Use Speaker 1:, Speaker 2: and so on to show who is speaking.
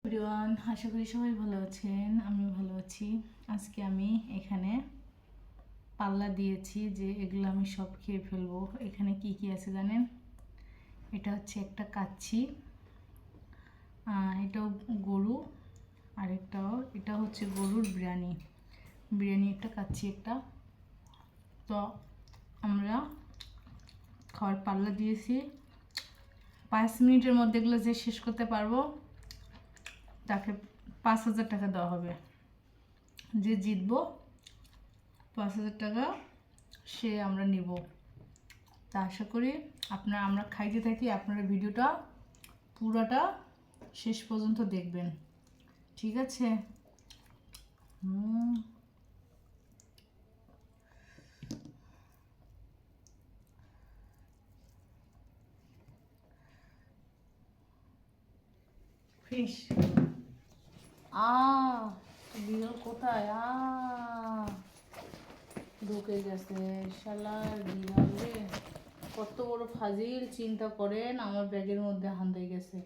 Speaker 1: Everyone, আশা করি সবাই ভালো আছেন। আমি ভালো আছি। আজকে আমি এখানে পাল্লা দিয়েছি যে এগুলো আমি সব খেয়ে ফেলবো। এখানে কি কি আছে জানেন? এটা হচ্ছে একটা কাচ্চি, এটাও গরু, এটা হচ্ছে গরুর বিরিয়ানি একটা, কাচ্চি একটা। তো আমরা খাওয়ার পাল্লা দিয়েছি। 5 মিনিটের মধ্যে এগুলো যে শেষ করতে পারবো তাকে 5,000 টাকা দেওয়া হবে। যে জিতবো 5,000 টাকা সে আমরা নিব। তা আশা করি আমরা খাইতে থাকি, আপনারা ভিডিওটা পুরোটা শেষ পর্যন্ত দেখবেন, ঠিক আছে? ফিশ বিড়াল কোথায় ঢুকে গেছে শালার বিড়াল রে। কত বড় ফাজিল, চিন্তা করেন আমার ব্যাগের মধ্যে হান দিয়ে গেছে।